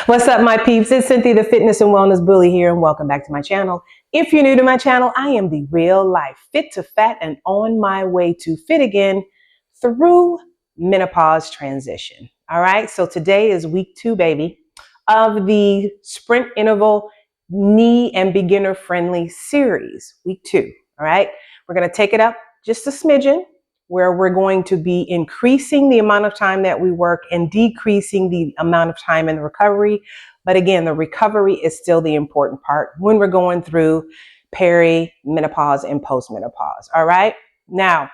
What's up, my peeps? It's Cynthia, the fitness and wellness bully here, and welcome back to my channel. If you're new to my channel, I am the real life fit to fat and on my way to fit again through menopause transition. All right, so today is week 2, baby, of the sprint interval knee and beginner friendly series, week 2. All right, we're going to take it up just a smidgen, where we're going to be increasing the amount of time that we work and decreasing the amount of time in the recovery. But again, the recovery is still the important part when we're going through perimenopause and postmenopause. All right. Now,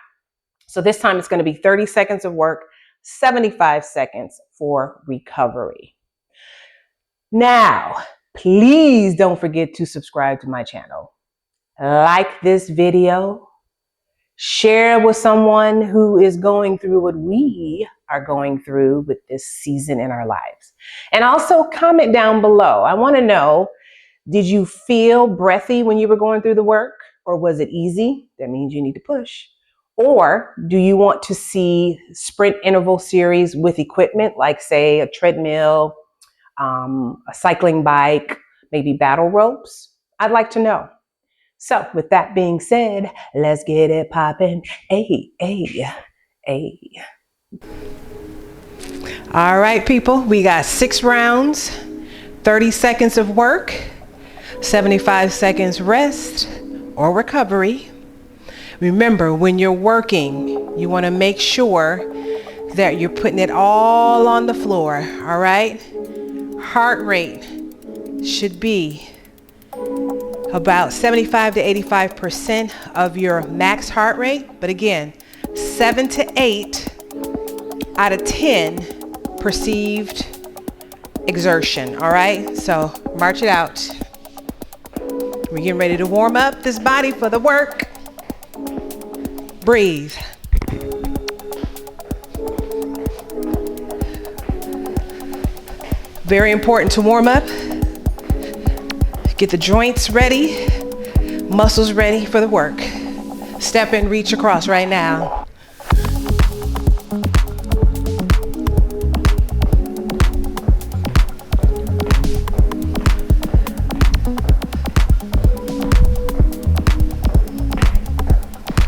so this time it's going to be 30 seconds of work, 75 seconds for recovery. Now, please don't forget to subscribe to my channel. Like this video. Share with someone who is going through what we are going through with this season in our lives. And also comment down below. I want to know, did you feel breathy when you were going through the work? Or was it easy? That means you need to push. Or do you want to see sprint interval series with equipment, like say a treadmill, a cycling bike, maybe battle ropes? I'd like to know. So with that being said, let's get it popping. All right, people, we got 6 rounds, 30 seconds of work, 75 seconds rest or recovery. Remember, when you're working, you want to make sure that you're putting it all on the floor, all right? Heart rate should be about 75 to 85% of your max heart rate. But again, 7 to 8 out of 10 perceived exertion. All right, so march it out. We're getting ready to warm up this body for the work. Breathe. Very important to warm up. Get the joints ready, muscles ready for the work. Step and reach across right now.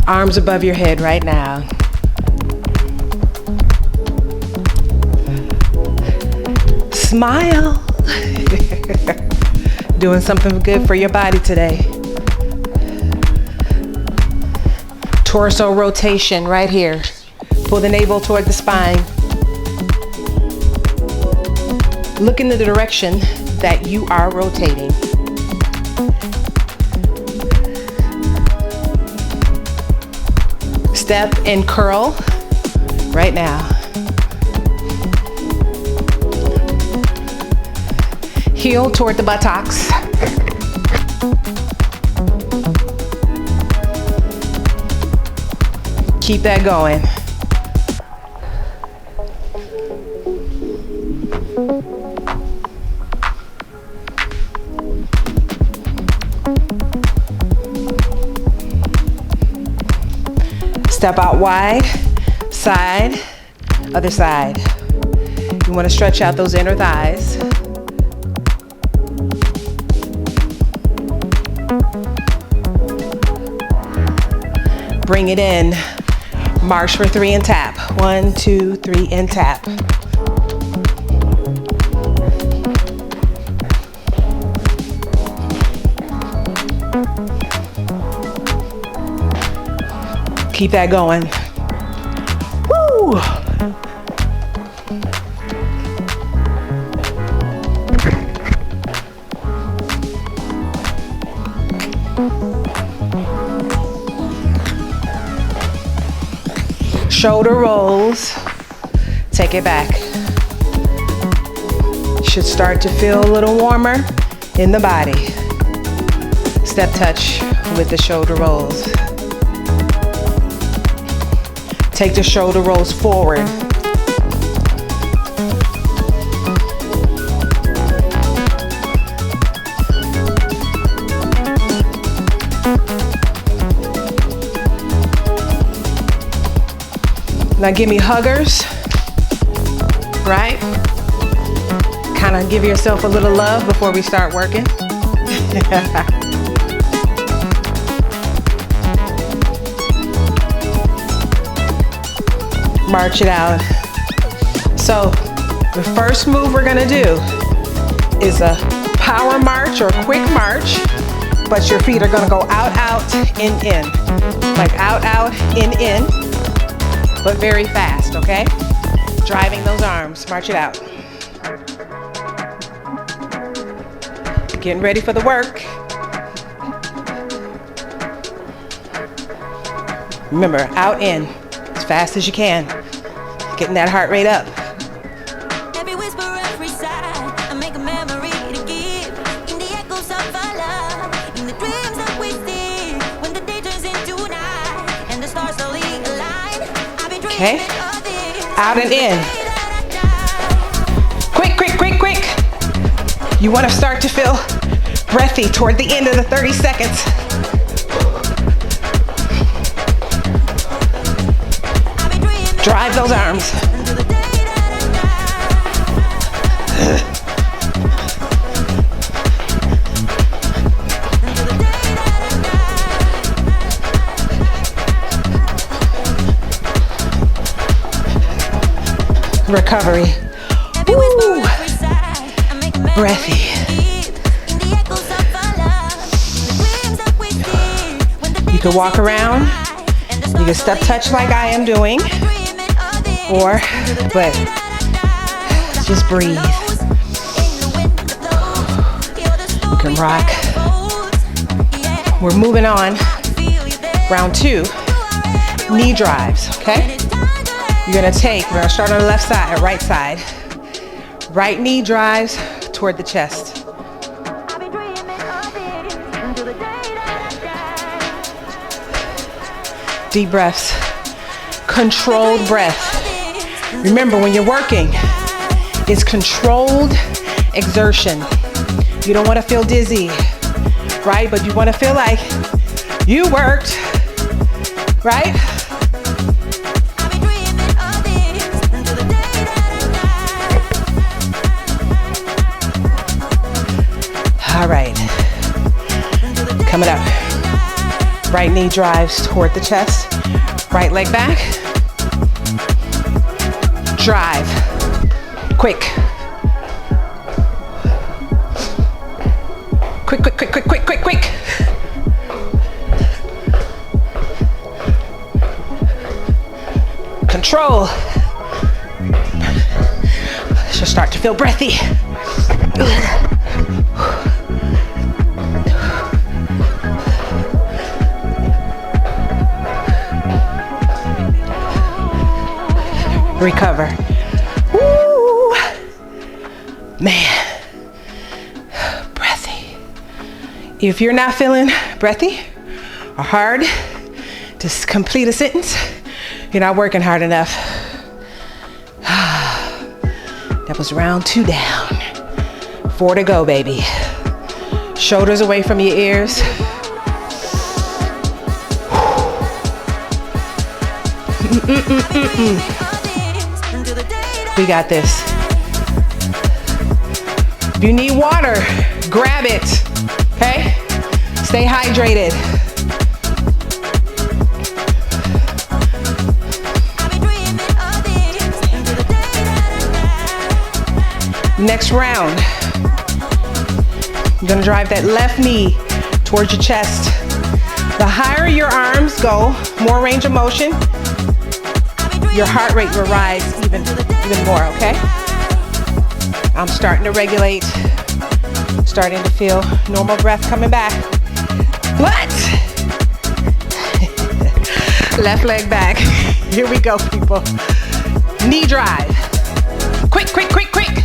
Arms above your head right now. Smile. Doing something good for your body today. Torso rotation right here. Pull the navel toward the spine. Look in the direction that you are rotating. Step and curl right now. Heel toward the buttocks. Keep that going. Step out wide, side, other side. You want to stretch out those inner thighs. Bring it in. March for 3 and tap. 1, 2, 3 and tap. Keep that going. Woo! Shoulder rolls. Take it back. Should start to feel a little warmer in the body. Step touch with the shoulder rolls. Take the shoulder rolls forward. Now give me huggers, right? Kind Kind of give yourself a little love before we start working. March it out. So the first move we're gonna do is a power march or quick march, but your feet are gonna go out, out, in. Like out, out, in, but very fast, okay? Driving those arms, march it out. Getting ready for the work. Remember, out, in, as fast as you can. Getting that heart rate up. Every whisper, every sigh, I make a memory to give. In the echoes of our love, in the dreams that we see, when the day turns into night, and the stars slowly align. I've been dreaming of this. Out and in. Quick, quick, quick, quick. You want to start to feel breathy toward the end of the 30 seconds. Drive those arms. Recovery. Ooh. Breathy. You can walk around. You can step touch like I am doing. But just breathe. You can rock. We're moving on. Round 2, knee drives, okay? You're gonna we're gonna start on the left side, right side. Right knee drives toward the chest. Deep breaths. Controlled breath. Remember, when you're working, it's controlled exertion. You don't want to feel dizzy, right? But you want to feel like you worked, right? All right. Coming up. Right knee drives toward the chest. Right leg back. Drive. Quick. Quick, quick, quick, quick, quick, quick, quick. Control. She'll start to feel breathy. Recover. Woo! Man, breathy. If you're not feeling breathy or hard to complete a sentence, you're not working hard enough. That was round 2 down. 4 to go, baby. Shoulders away from your ears. We got this. If you need water, grab it, okay? Stay hydrated. Next round, you're gonna drive that left knee towards your chest. The higher your arms go, more range of motion, your heart rate will rise even more, okay? I'm starting to regulate, starting to feel normal breath coming back. What? Left leg back. Here we go, people. Knee drive. Quick, quick, quick, quick.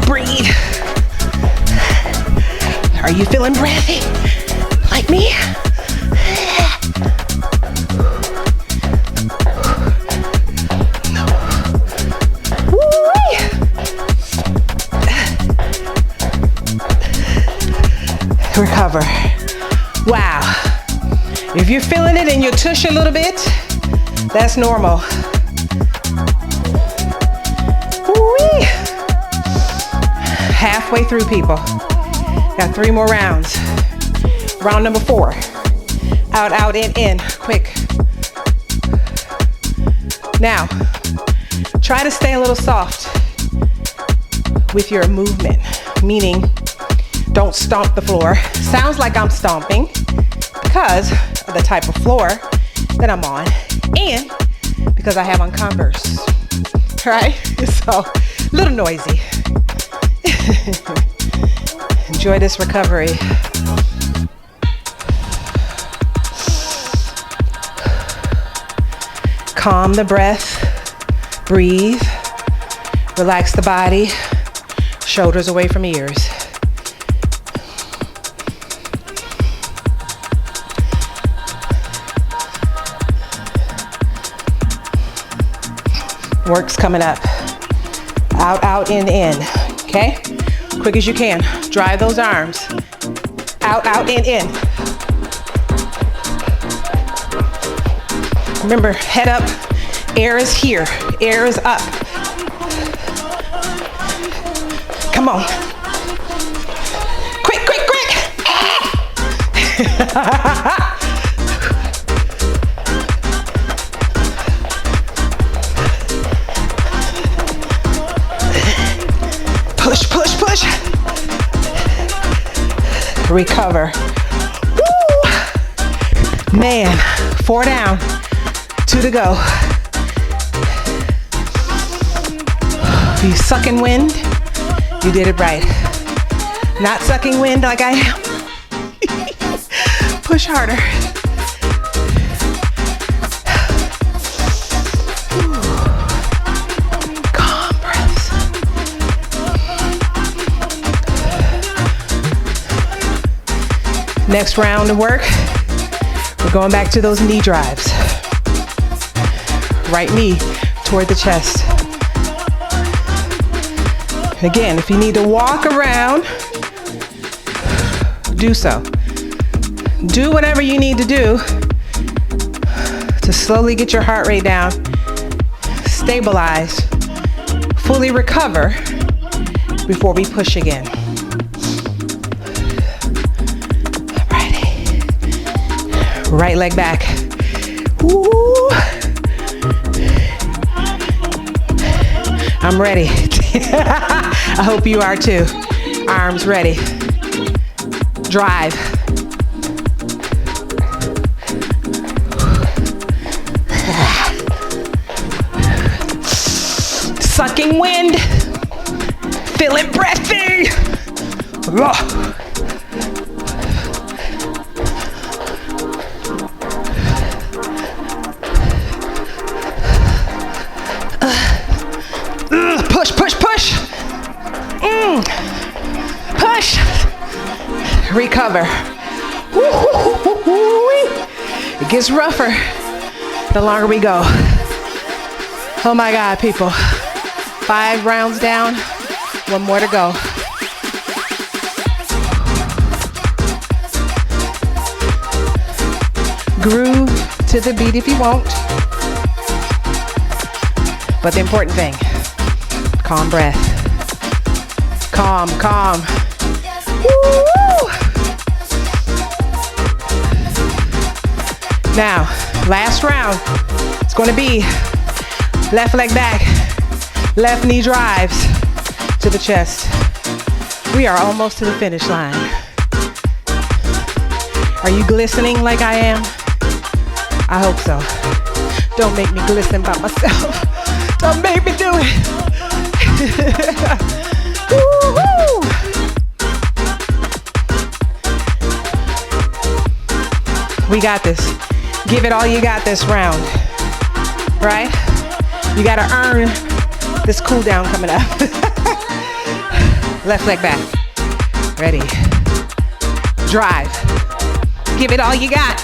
Breathe. Are you feeling breathy? Like me? Recover. Wow. If you're feeling it in your tush a little bit, that's normal. Woo-wee. Halfway through, people. Got 3 more rounds. Round number 4. Out, out, in, quick. Now, try to stay a little soft with your movement, meaning don't stomp the floor. Sounds like I'm stomping because of the type of floor that I'm on and because I have on Converse, right? So, a little noisy. Enjoy this recovery. Calm the breath, breathe, relax the body, shoulders away from ears. Work's coming up. Out, out, in, okay? Quick as you can. Drive those arms. Out, out, in. Remember, head up, air is here, air is up. Come on. Quick, quick, quick. Push, push, push. Recover. Woo! Man, 4 down. 2 to go. If you sucking wind, you did it right. Not sucking wind like I am. Push harder. Calm breaths. Next round of work, we're going back to those knee drives. Right knee toward the chest. Again, if you need to walk around, do so. Do whatever you need to do to slowly get your heart rate down, stabilize, fully recover before we push again. Alrighty. Right leg back. Woo. I'm ready. I hope you are too. Arms ready. Drive. Sucking wind. Feeling breathy. Push, push, push. Push. Recover. It gets rougher the longer we go. Oh my God, people. 5 rounds down, 1 more to go. Groove to the beat if you want. But the important thing, calm breath. Calm, calm. Woo! Now, last round. It's going to be left leg back, left knee drives to the chest. We are almost to the finish line. Are you glistening like I am? I hope so. Don't make me glisten by myself. Don't make me do it. Woo-hoo! We got this. Give it all you got this round. Right? You gotta earn this cool down coming up. Left leg back. Ready. Drive. Give it all you got.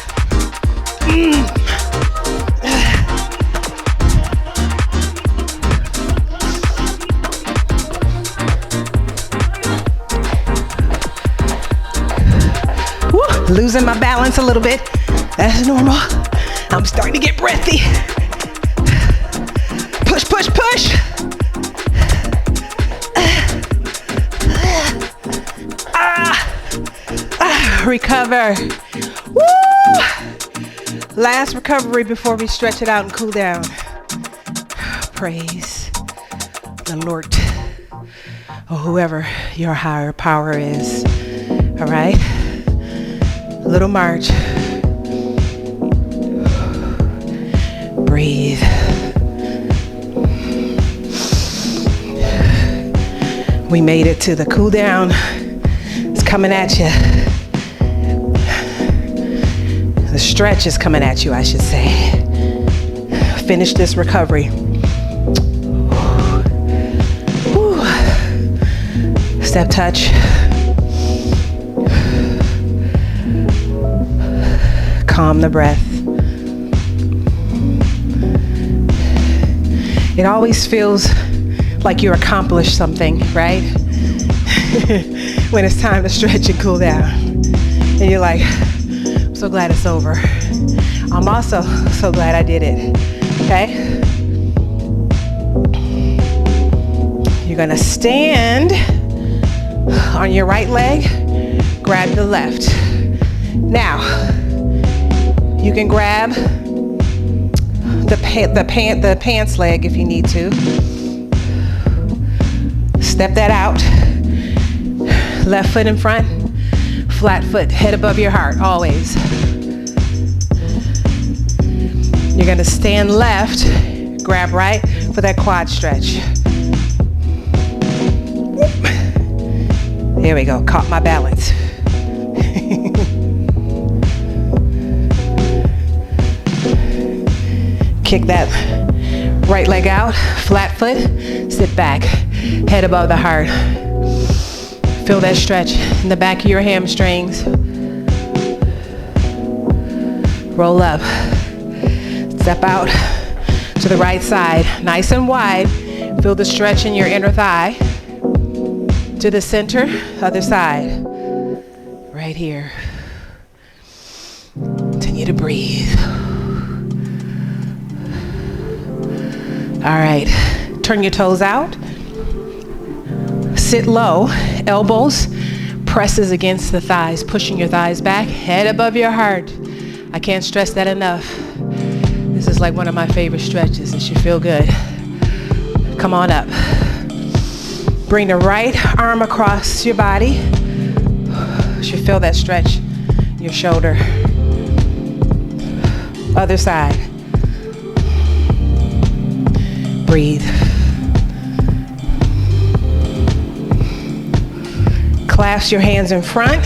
Woo, losing my balance a little bit. That's normal. I'm starting to get breathy. Push, push, push. Recover. Woo! Last recovery before we stretch it out and cool down. Praise the Lord. Or whoever your higher power is. All right? Little march. Breathe. We made it to the cool down. It's coming at you. The stretch is coming at you, I should say. Finish this recovery. Woo. Step touch. Calm the breath. It always feels like you accomplished something, right? When it's time to stretch and cool down. And you're like, I'm so glad it's over. I'm also so glad I did it, okay? You're gonna stand on your right leg, grab the left. Now, you can grab the pants leg if you need to. Step that out. Left foot in front, flat foot, head above your heart, always. You're gonna stand left, grab right for that quad stretch. Here we go, caught my balance. Kick that right leg out, flat foot, sit back, head above the heart. Feel that stretch in the back of your hamstrings. Roll up. Step out to the right side, nice and wide. Feel the stretch in your inner thigh. To the center, other side. Right here. Continue to breathe. All right, turn your toes out. Sit low, elbows, presses against the thighs, pushing your thighs back, head above your heart. I can't stress that enough. This is like one of my favorite stretches. It should feel good. Come on up. Bring the right arm across your body. You should feel that stretch in your shoulder. Other side. Breathe. Clasp your hands in front,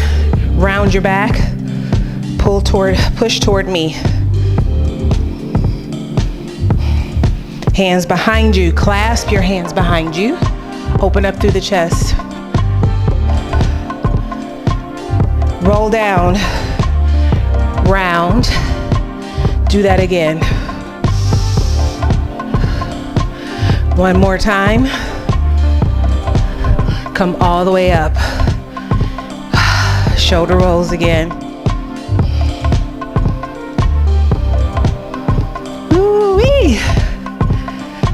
round your back, push toward me. Hands behind you, clasp your hands behind you. Open up through the chest. Roll down, round. Do that again. One more time. Come all the way up. Shoulder rolls again. Woo-wee.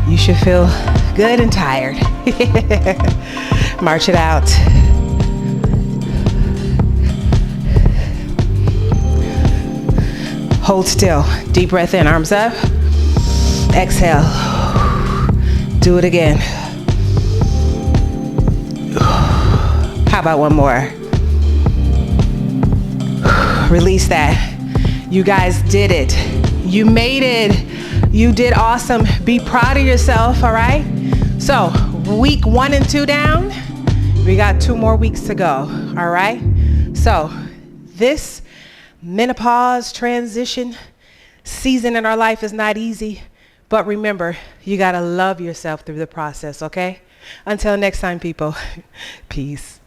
You should feel good and tired. March it out. Hold still. Deep breath in, arms up. Exhale. Do it again. How about one more? Release that. You guys did it. You made it. You did awesome. Be proud of yourself, all right? So, week 1 and 2 down. We got 2 more weeks to go, all right? So, this menopause transition season in our life is not easy, but remember, you gotta love yourself through the process, okay? Until next time, people, peace.